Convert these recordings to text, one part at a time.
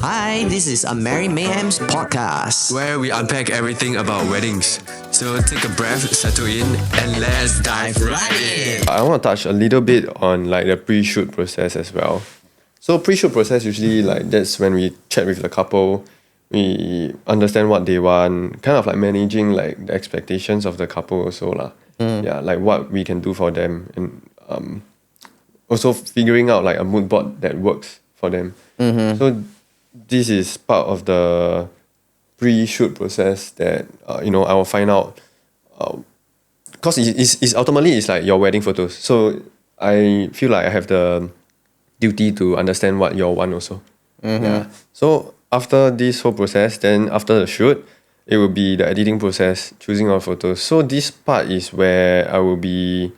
Hi, this is a Mary Mayhem's podcast. where we unpack everything about weddings. So take a breath, settle in, and let's dive right in. I want to touch a little bit on like the pre-shoot process as well. So pre-shoot process usually like that's when we chat with the couple, we understand what they want, kind of like managing like the expectations of the couple also lah. Yeah, like what we can do for them, and also figuring out like a mood board that works for them. So this is part of the pre-shoot process that I will find out, because it's ultimately it's like your wedding photos. So I feel like I have the duty to understand what you want also. Yeah. So after this whole process, then after the shoot, it will be the editing process, choosing our photos. So this part is where I will be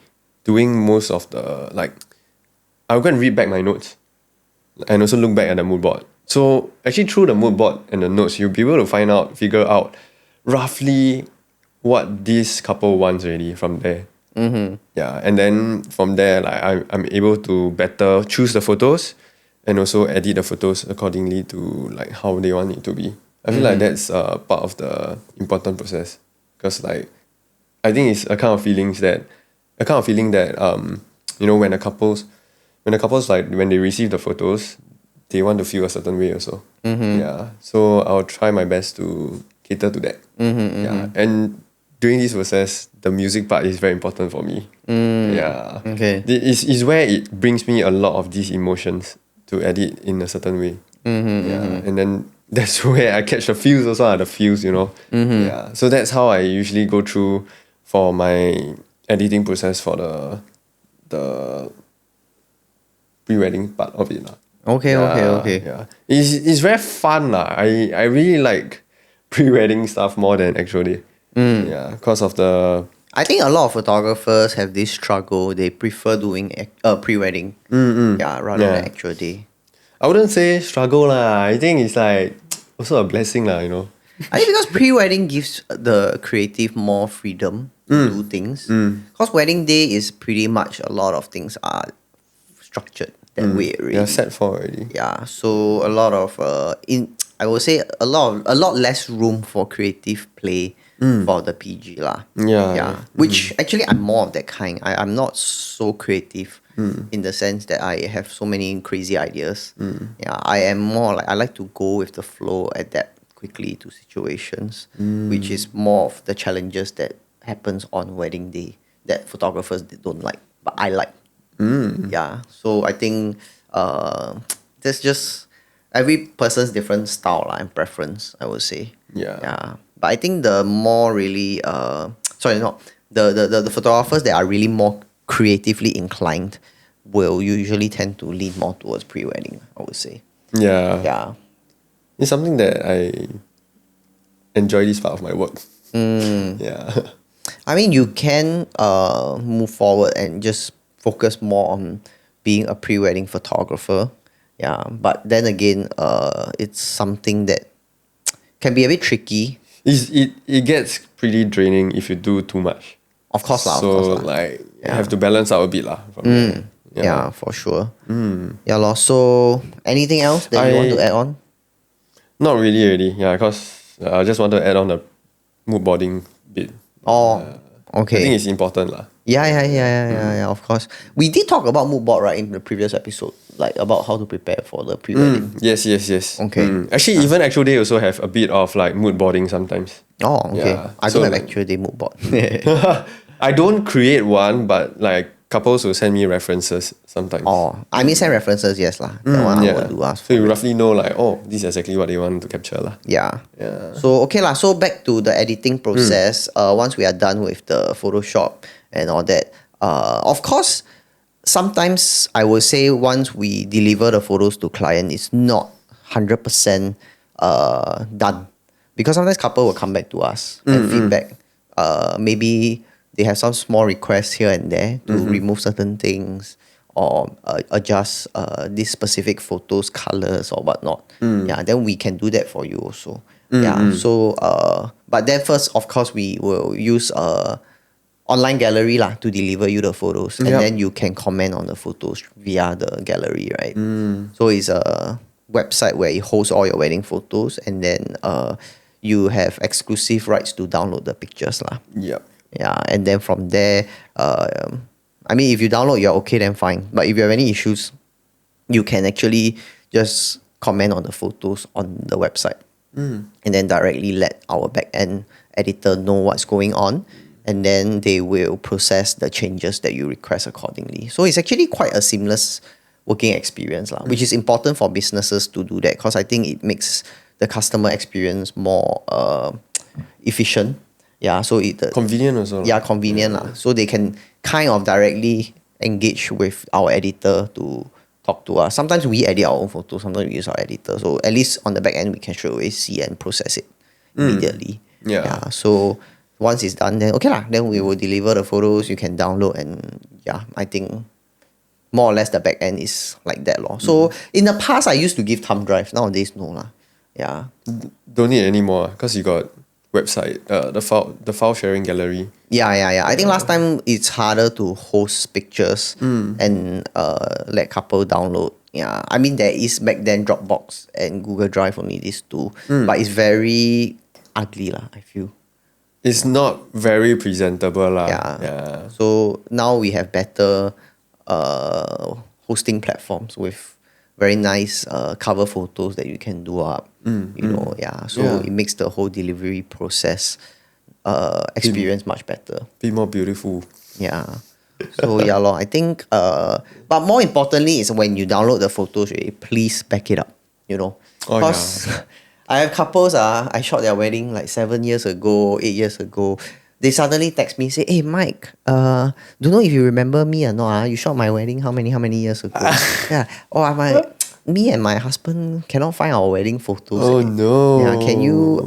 doing most of the like. I'll go and read back my notes, and also look back at the mood board. So actually through the mood board and the notes, you'll be able to figure out roughly what this couple wants already from there. Yeah, and then from there, like I'm able to better choose the photos and also edit the photos accordingly to like how they want it to be. I feel like that's part of the important process, because like I think it's a kind of feeling that when the couples like when they receive the photos, they want to feel a certain way also. Yeah, so I'll try my best to cater to that. Yeah, and during this process, the music part is very important for me. Yeah, Okay. It's where it brings me a lot of these emotions to edit in a certain way. Yeah, and then that's where I catch the feels also, the feels, Yeah, so that's how I usually go through for my editing process for the pre-wedding part of it lah. Okay. Yeah, it's very fun lah. I really like pre-wedding stuff more than actual day. Yeah, because of the I think a lot of photographers have this struggle. They prefer doing pre-wedding, rather than actual day. I wouldn't say struggle lah. I think it's like also a blessing lah. I think because pre-wedding gives the creative more freedom to do things. Because wedding day is pretty much a lot of things are structured that way already. You're set for already. Yeah, so a lot of I would say a lot less room for creative play for the PG lah. Yeah. Which actually I'm more of that kind. I'm not so creative in the sense that I have so many crazy ideas. Yeah, I am more like I like to go with the flow, adapt quickly to situations, which is more of the challenges that happens on wedding day that photographers don't like, but I like. Yeah, so I think that's just every person's different style and preference, I would say. Yeah. But I think the more really the photographers that are really more creatively inclined will usually tend to lean more towards pre-wedding, I would say. Yeah. It's something that I enjoy this part of my work. Yeah. I mean, you can move forward and just focus more on being a pre-wedding photographer. Yeah, but then again, it's something that can be a bit tricky. It gets pretty draining if you do too much. Of course lah. So like you have to balance out a bit lah. From there. Yeah, for sure. Yeah lor. So anything else that you want to add on? Not really already. Yeah, because I just want to add on the mood boarding bit. Oh, okay. I think it's important lah. Yeah, of course. We did talk about mood board, right, in the previous episode, like about how to prepare for the pre-wedding. Yes. Okay. Actually, even actual day also have a bit of like mood boarding sometimes. Oh, okay. Yeah. I don't have actual day mood board. I don't create one, but like couples will send me references sometimes. Oh, I mean send references, yes lah. That one I will do ask So for. you roughly know like, oh, this is exactly what they want to capture lah. Yeah. So okay lah. So back to the editing process. Once we are done with the Photoshop and all that, of course, sometimes I will say once we deliver the photos to client, it's not 100% done, because sometimes couple will come back to us and feedback. Maybe they have some small requests here and there to remove certain things or adjust these specific photos colors or whatnot. Yeah, then we can do that for you also. Yeah, so but then first, of course, we will use online gallery lah to deliver you the photos, and Yep. then you can comment on the photos via the gallery, right? So it's a website where it hosts all your wedding photos, and then you have exclusive rights to download the pictures lah. Yep. Yeah, and then from there, I mean, if you download, you're okay, then fine. But if you have any issues, you can actually just comment on the photos on the website, and then directly let our back-end editor know what's going on, and then they will process the changes that you request accordingly. So it's actually quite a seamless working experience, which is important for businesses to do that, because I think it makes the customer experience more efficient. Yeah, so Convenient also. yeah, convenient lah. So they can kind of directly engage with our editor to talk to us. Sometimes we edit our own photos, sometimes we use our editor. So at least on the back end, we can straight away see and process it immediately. Yeah. So once it's done, then okay lah. Then we will deliver the photos. You can download, and yeah, I think more or less the back end is like that lor. So in the past, I used to give thumb drive. Nowadays, no lah. Yeah. Don't need anymore because you got website, the file sharing gallery. Yeah. I think last time it's harder to host pictures and let couple download. Yeah, I mean there is back then Dropbox and Google Drive, only these two, but it's very ugly lah, I feel. It's not very presentable lah. Yeah. So now we have better hosting platforms with very nice cover photos that you can do up. So it makes the whole delivery process experience much better. Be more beautiful. Yeah. So yeah, lor, I think but more importantly is when you download the photos, please back it up. Because I have couples I shot their wedding like 7 years ago, 8 years ago. They suddenly text me, say, "Hey Mike, don't know if you remember me or not. You shot my wedding how many years ago?" Yeah. Oh, me and my husband cannot find our wedding photos. Oh no. Yeah, can you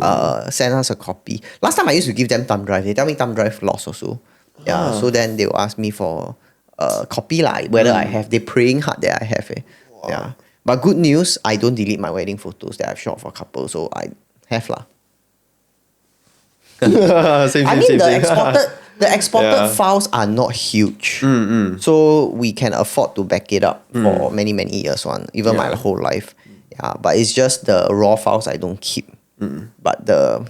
send us a copy? Last time I used to give them thumb drive. They tell me thumb drive lost also. Yeah. So then they will ask me for a copy lah, whether I have. They praying hard that I have. Wow. Yeah. But good news, I don't delete my wedding photos that I've shot for couple, so I have lah. Same. The exported files are not huge, so we can afford to back it up for many years even my whole life. Yeah, but it's just the raw files I don't keep. But the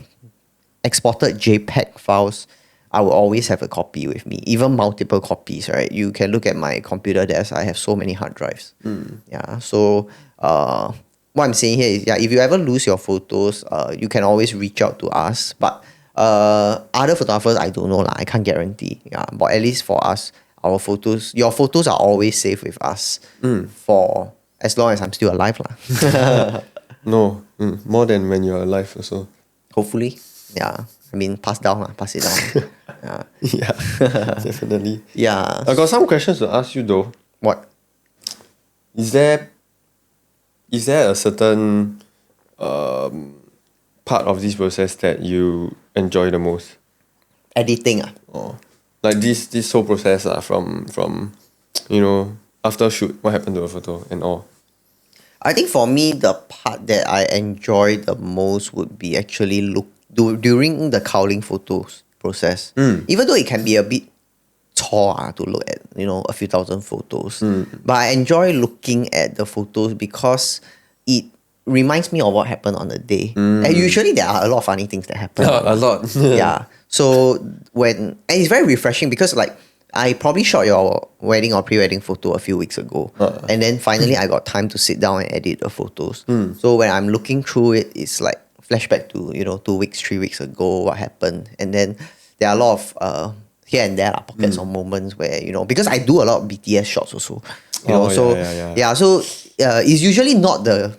exported JPEG files, I will always have a copy with me, even multiple copies. Right? You can look at my computer desk. I have so many hard drives. Yeah, so what I'm saying here is, if you ever lose your photos, you can always reach out to us. But other photographers, I don't know lah. I can't guarantee. Yeah, but at least for us, your photos are always safe with us for as long as I'm still alive lah. No, more than when you're alive also. Hopefully, yeah. I mean, pass it down. Yeah. Yeah, definitely. Yeah. I got some questions to ask you though. What? Is there a certain part of this process that you enjoy the most? Editing. Like this whole process from after shoot, what happened to a photo and all? I think for me, the part that I enjoy the most would be actually during the cowling photos process. Even though it can be a bit chore to look at, a few thousand photos. But I enjoy looking at the photos because it reminds me of what happened on the day. And usually there are a lot of funny things that happen. A lot. Yeah. So and it's very refreshing because like I probably shot your wedding or pre-wedding photo a few weeks ago. And then finally I got time to sit down and edit the photos. So when I'm looking through it, it's like flashback to, 2 weeks, 3 weeks ago, what happened. And then there are a lot of here and there pockets of moments where, because I do a lot of BTS shots also. So it's usually not the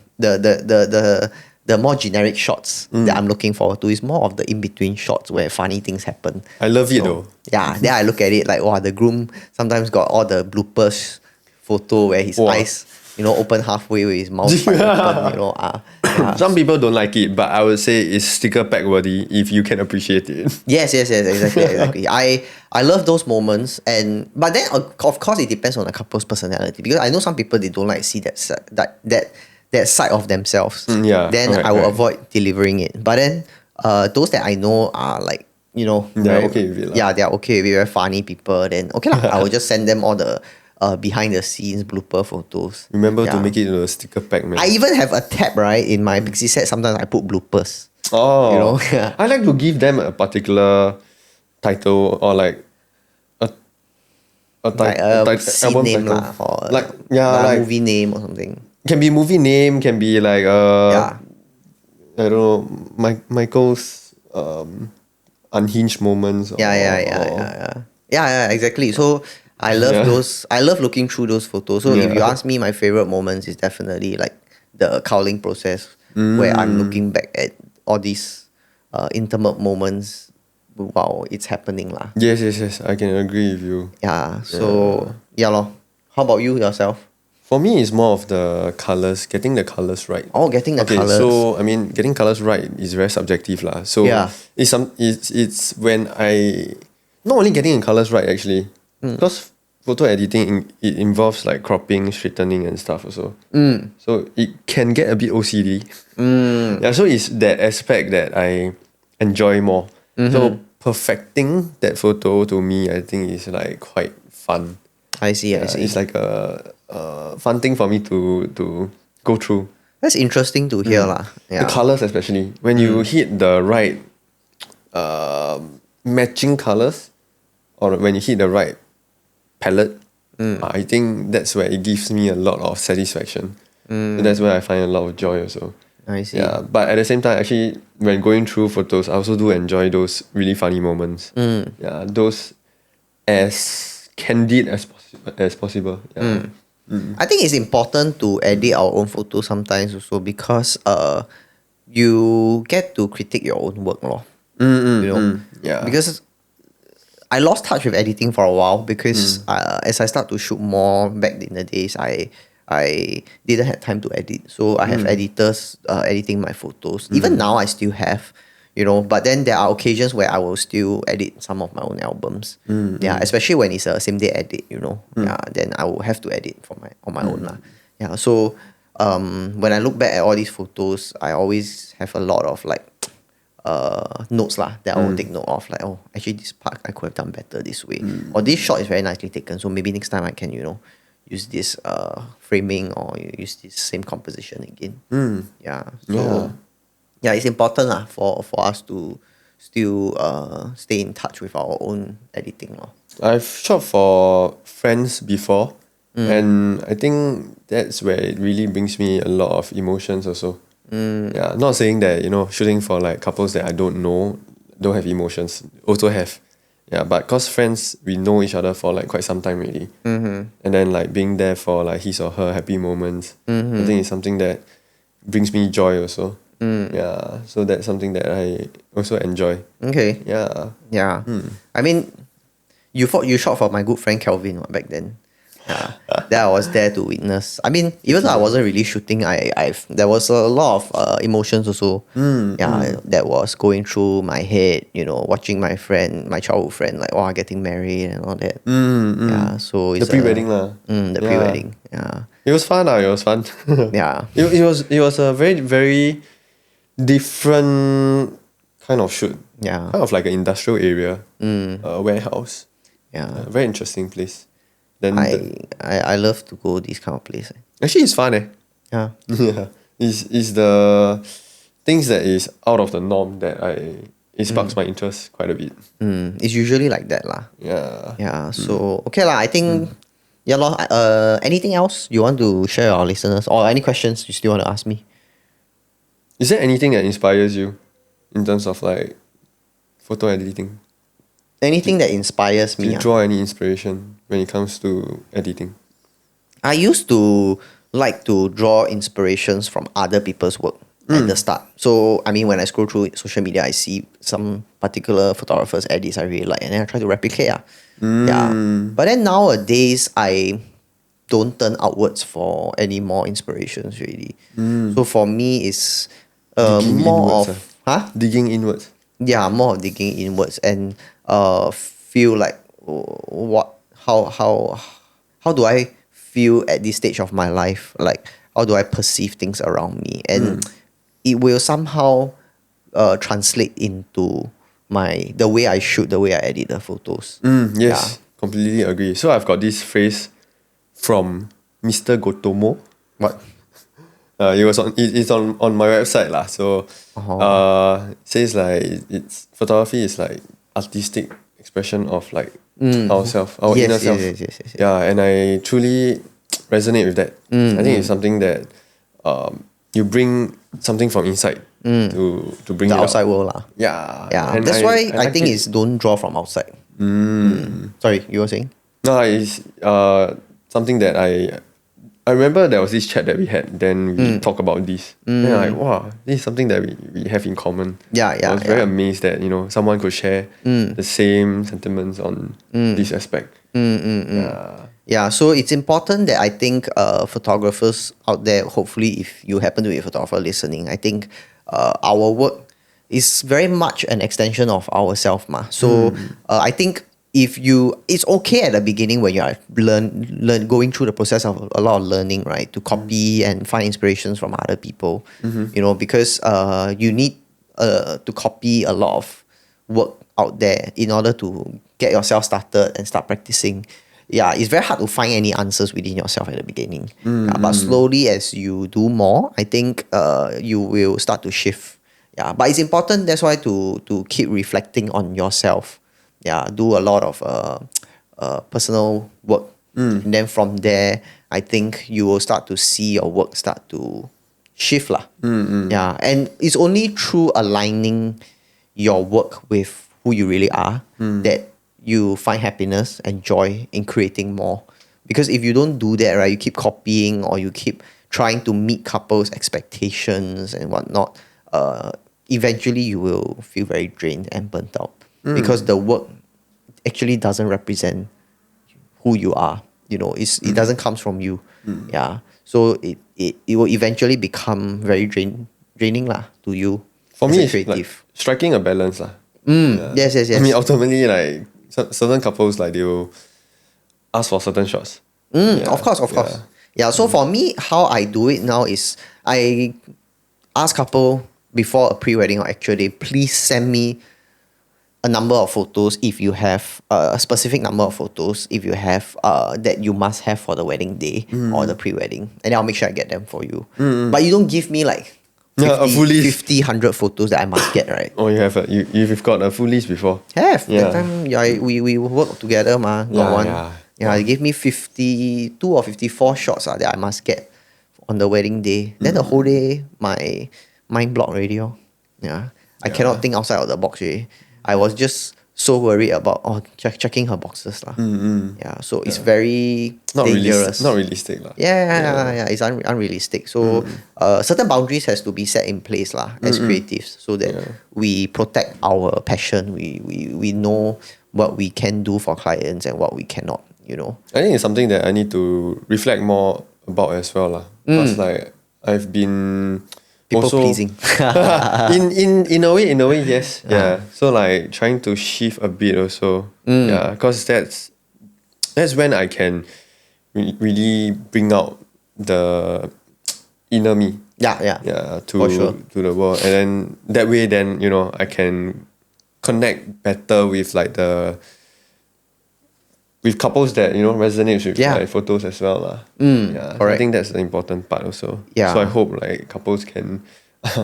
more generic shots that I'm looking forward to. It's more of the in-between shots where funny things happen. I love it though. Yeah, then I look at it like, wow, the groom sometimes got all the bloopers photo where his eyes, open halfway with his mouth open, Some people don't like it, but I would say it's sticker pack worthy if you can appreciate it. Yes, exactly. I love those moments, but then of course it depends on the couple's personality, because I know some people, they don't like to see that side of themselves. Then I will avoid delivering it. But then those that I know are like They're okay with it lah. Yeah, they're okay with it, very funny people. Then okay lah, I will just send them all the behind the scenes blooper photos. Remember to Yeah. make it into a sticker pack, man. I even have a tab, right, in my Pixie set. Sometimes I put bloopers. Oh, You know? I like to give them a particular title or like a Like a scene album name title. lah, or like like movie name or something. can be movie name, can be like Yeah. I don't know, Michael's unhinged moments. Yeah, exactly. So I love Yeah. those. I love looking through those photos. So if Yeah. you ask me, my favorite moments is definitely like the cowling process, where I'm looking back at all these intimate moments while it's happening lah. Yes. I can agree with you. Yeah. So yeah lor. How about you yourself? For me, it's more of the colors, getting the colors right. Oh, getting the colors. So I mean, getting colors right is very subjective lah. So Yeah. it's when I not only getting the colors right actually, because photo editing it involves like cropping, straightening and stuff also. So it can get a bit OCD. Yeah. So it's that aspect that I enjoy more. So perfecting that photo to me, I think is like quite fun. I see. It's like a fun thing for me to go through. That's interesting to hear lah. Yeah. The colors especially. When you hit the right matching colors or when you hit the right palette, I think that's where it gives me a lot of satisfaction. So that's where I find a lot of joy also. I see. Yeah, but at the same time, actually, when going through photos, I also do enjoy those really funny moments. Yeah, those as candid as possible. Yeah. I think it's important to edit our own photos sometimes also because you get to critique your own work lor. You know? Yeah. Because I lost touch with editing for a while because as I start to shoot more back in the days, I didn't have time to edit. So I have editors editing my photos. Even now I still have, but then there are occasions where I will still edit some of my own albums. Yeah, especially when it's a same day edit, Yeah, then I will have to edit on my own lah. Yeah, so when I look back at all these photos, I always have a lot of like notes lah that I will take note of, like, oh, actually this part I could have done better this way, or this shot is very nicely taken, so maybe next time I can use this framing or use this same composition again. Yeah, so yeah, it's important lah for us to still stay in touch with our own editing lor. I've shot for friends before, and I think that's where it really brings me a lot of emotions also. Yeah, not saying that shooting for like couples that I don't know don't have emotions, also have. Yeah, but cause friends, we know each other for like quite some time already, and then like being there for like his or her happy moments, I think it's something that brings me joy also. Yeah, so that's something that I also enjoy. Okay. Yeah. I mean, you shot for my good friend Kelvin back then. Yeah, that I was there to witness. I mean, even though I wasn't really shooting, there was a lot of emotions also. That was going through my head. Watching my childhood friend, like getting married and all that. Yeah, so it's The pre-wedding lah. The pre-wedding. Yeah, It was fun. It was fun. yeah. It was a very very different kind of shoot. Yeah. Kind of like an industrial area, a warehouse. Yeah. Very interesting place. Then I love to go this kind of place. actually it's fun. Yeah. Yeah. It's the things that is out of the norm that it sparks my interest quite a bit. It's usually like that lah. Yeah. Yeah. So okay lah. I think yeah lor. Anything else you want to share with our listeners, or any questions you still want to ask me? Is there anything that inspires you in terms of like photo editing? Anything that inspires Do me. you draw any inspiration when it comes to editing? I used to like to draw inspirations from other people's work at the start. So I mean, when I scroll through social media, I see some particular photographers' edits I really like, and then I try to replicate. Yeah. But then nowadays, I don't turn outwards for any more inspirations really. So for me, it's Digging more inwards, of Digging inwards. yeah, more of digging inwards and feel like how do I feel at this stage of my life? Like, how do I perceive things around me? And it will somehow translate into the way I shoot, the way I edit the photos. Yes, completely agree. So I've got this phrase from Mr. Gotomo. What? It's on my website lah. So it says like it's photography is like artistic expression of like ourself, our inner self. Yes. Yeah, and I truly resonate with that. I think it's something that you bring something from inside to bring The it outside out. world lah. Yeah, Yeah, and that's why I like think it. it's don't draw from outside. Sorry, you were saying? No, it's something that I remember there was this chat that we had. Then we talk about this. And I'm like, wow, this is something that we have in common. I was very amazed that someone could share the same sentiments on this aspect. Yeah, so it's important that I think photographers out there, hopefully if you happen to be a photographer listening, I think our work is very much an extension of ourselves. So I think it's okay at the beginning when you are going through the process of a lot of learning, right? To copy and find inspirations from other people, because you need to copy a lot of work out there in order to get yourself started and start practicing. Yeah, it's very hard to find any answers within yourself at the beginning. But slowly as you do more, I think you will start to shift. Yeah, but it's important, that's why to keep reflecting on yourself. Yeah, do a lot of personal work. And then from there, I think you will start to see your work start to shift lah. Yeah, and it's only through aligning your work with who you really are that you find happiness and joy in creating more. Because if you don't do that, right, you keep copying or you keep trying to meet couples' expectations and whatnot, eventually you will feel very drained and burnt out. Because the work actually doesn't represent who you are. It doesn't come from you. Yeah. So it will eventually become very draining lah to you. For as me, a it's creative. like striking a balance lah. Yes. I mean, ultimately, like certain couples, like they will ask for certain shots. Of course. Yeah, so for me, how I do it now is I ask couple before a pre-wedding or actual day, please send me a number of photos if you have a specific number of photos if you have that you must have for the wedding day or the pre-wedding, and then I'll make sure I get them for you. But you don't give me like 50, 100 photos that I must get, right? Oh, you've got a full list before. That time we work together got one. They gave me 52 or 54 shots that I must get on the wedding day. Then the whole day my mind blocked already. I cannot think outside of the box already. I was just so worried about checking her boxes lah. Yeah, so it's very dangerous. Not realistic lah. Yeah, it's unrealistic. So certain boundaries has to be set in place lah as creatives, so that we protect our passion. We know what we can do for clients and what we cannot. I think it's something that I need to reflect more about as well lah. Because like I've been People also pleasing. in a way, yes. Yeah. So like trying to shift a bit also. Yeah, because that's when I can really bring out the inner me. Yeah. To For sure. to the world, and then that way, then I can connect better with like with couples that resonates with like photos as well lah. Yeah, correct. I think that's the important part also. Yeah. So I hope like couples can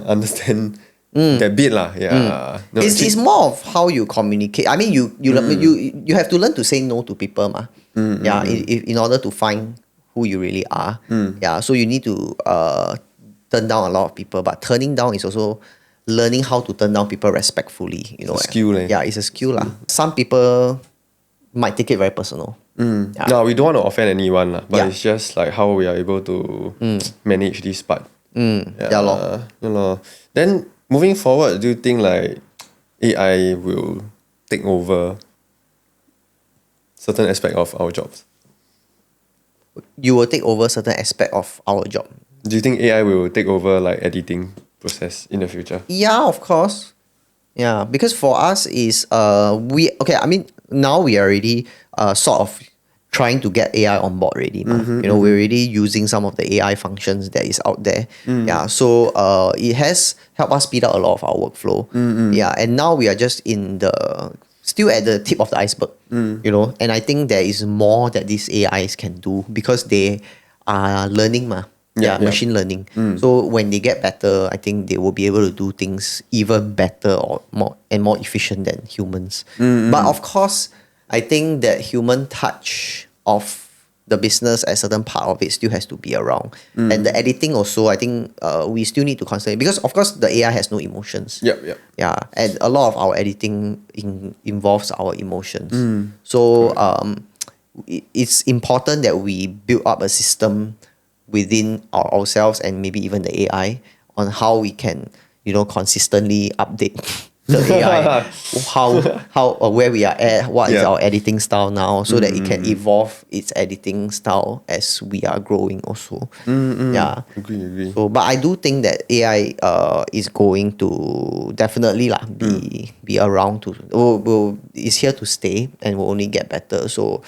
understand that bit lah. Yeah. No, It's more of how you communicate. I mean, you have to learn to say no to people, in order to find who you really are. Yeah, so you need to turn down a lot of people, but turning down is also learning how to turn down people respectfully. a skill, Yeah, it's a skill lah. Some people might take it very personal. Yeah. No, we don't want to offend anyone lah, but Yeah. it's just like how we are able to manage this part. Yeah lor. Then moving forward, do you think like AI will take over certain aspect of our jobs? You will take over certain aspect of our job. Do you think AI will take over like editing process in the future? Yeah, of course. Yeah, because for us is I mean now we are already sort of trying to get AI on board already. We're already using some of the AI functions that is out there. Yeah, so it has helped us speed up a lot of our workflow. Yeah, and now we are just still at the tip of the iceberg. And I think there is more that these AIs can do because they are learning machine learning. So when they get better, I think they will be able to do things even better or more efficient than humans. But of course, I think that human touch of the business, a certain part of it still has to be around. And the editing also, I think we still need to constantly, because of course the AI has no emotions. Yeah, and a lot of our editing involves our emotions. So it's important that we build up a system within ourselves and maybe even the AI on how we can, consistently update the AI, how or where we are at, what is our editing style now, so that it can evolve its editing style as we are growing also. Yeah. Agree. So, but I do think that AI is going to definitely be around is here to stay and will only get better. So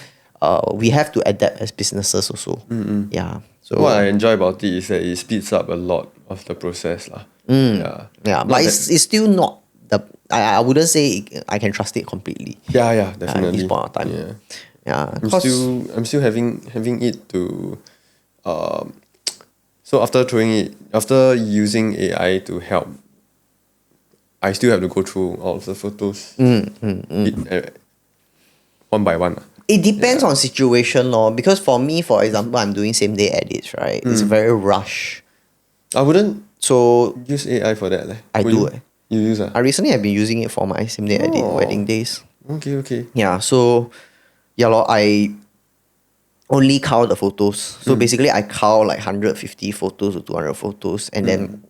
we have to adapt as businesses also. Yeah. So what I enjoy about it is that it speeds up a lot of the process. Yeah, but it's still not I wouldn't say I can trust it completely. Yeah, definitely. At this point of time. Yeah. I'm still having it to so after using AI to help, I still have to go through all of the photos one by one. It depends on situation, because for me, for example, I'm doing same day edits, right? It's very rush. I wouldn't So use AI for that. I do. You use I recently have been using it for my same day edit wedding days. Okay. Yeah, so I only count the photos. So basically I count like 150 photos or 200 photos, and then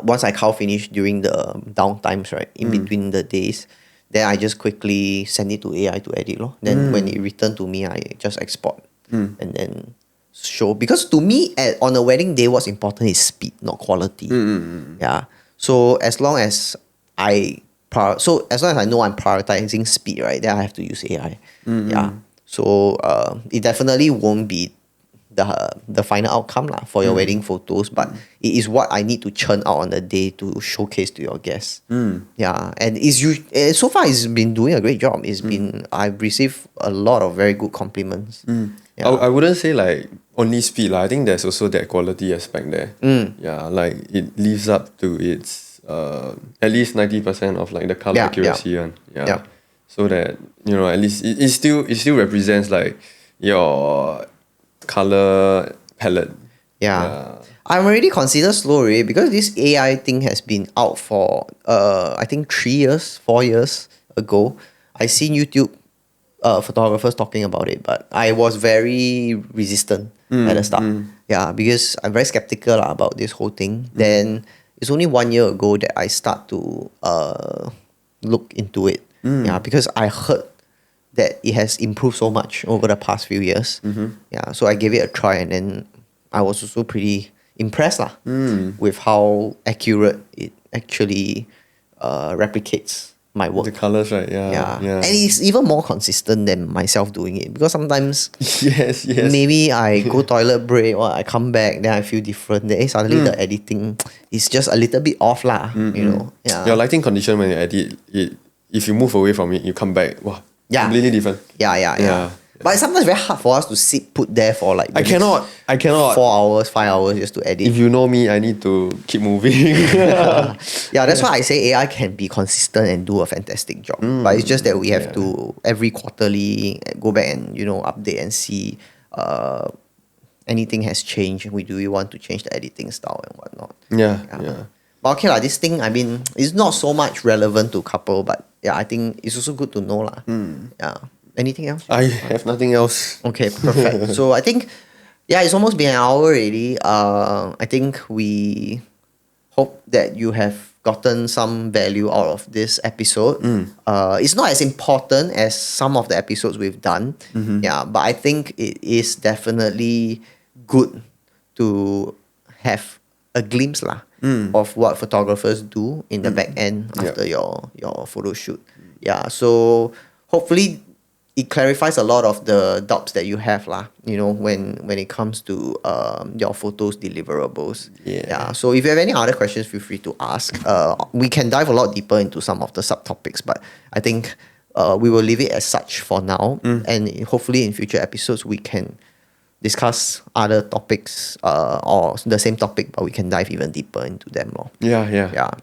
once I count finish during the downtimes, right, in between the days, then I just quickly send it to AI to edit. Then when it return to me, I just export and then show. Because to me, on a wedding day, what's important is speed, not quality. Yeah. So as long as I know I'm prioritizing speed, right, then I have to use AI. Yeah. So it definitely won't be the final outcome for your wedding photos, but it is what I need to churn out on the day to showcase to your guests. Yeah, and so far it's been doing a great job. I've received a lot of very good compliments. Yeah. I wouldn't say like only speed. I think there's also that quality aspect there. Yeah, like it lives up to its at least 90% of like the color accuracy. Yeah. So that at least it still represents like your color palette. Yeah. I'm already considered slow already because this AI thing has been out for I think 4 years ago. I seen YouTube photographers talking about it, but I was very resistant at the start. Yeah, because I'm very skeptical about this whole thing. Then it's only 1 year ago that I start to look into it. Yeah, because I heard that it has improved so much over the past few years. Yeah, so I gave it a try, and then I was also pretty impressed with how accurate it actually replicates my work. The colors, right? Yeah. And it's even more consistent than myself doing it, because sometimes yes maybe I go toilet break or I come back, then I feel different. Then suddenly the editing is just a little bit off Yeah. Your lighting condition when you edit it, if you move away from it, you come back, wow, completely different. Yeah. But it's sometimes very hard for us to put there for like I cannot 4 hours, 5 hours just to edit. If you know me, I need to keep moving. Yeah, that's why I say AI can be consistent and do a fantastic job. But it's just that we have to every quarterly go back and update and see anything has changed. Do we want to change the editing style and whatnot? Yeah. But okay this thing, I mean, it's not so much relevant to couple, but I think it's also good to know Yeah. Anything else? I have nothing else. Okay, perfect. So I think, it's almost been an hour already. I think we hope that you have gotten some value out of this episode. It's not as important as some of the episodes we've done. But I think it is definitely good to have a glimpse of what photographers do in the back end after your photo shoot. Yeah, so hopefully it clarifies a lot of the doubts that you have lah. When it comes to your photos deliverables. Yeah. So if you have any other questions, feel free to ask. We can dive a lot deeper into some of the subtopics, but I think we will leave it as such for now, and hopefully in future episodes we can discuss other topics or the same topic, but we can dive even deeper into them more. Yeah.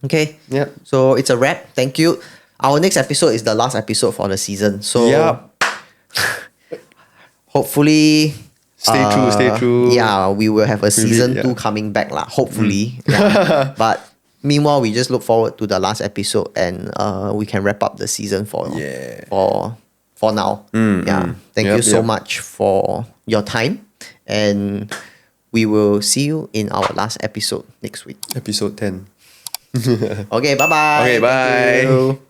Okay. Yeah. So it's a wrap. Thank you. Our next episode is the last episode for the season. So hopefully Stay true. Yeah, we will have a season 2 coming back lah. Hopefully. Yeah. But meanwhile, we just look forward to the last episode, and we can wrap up the season for now. Thank you so much for your time, and we will see you in our last episode next week. Episode 10. Okay, bye-bye. Okay, bye. Thank you.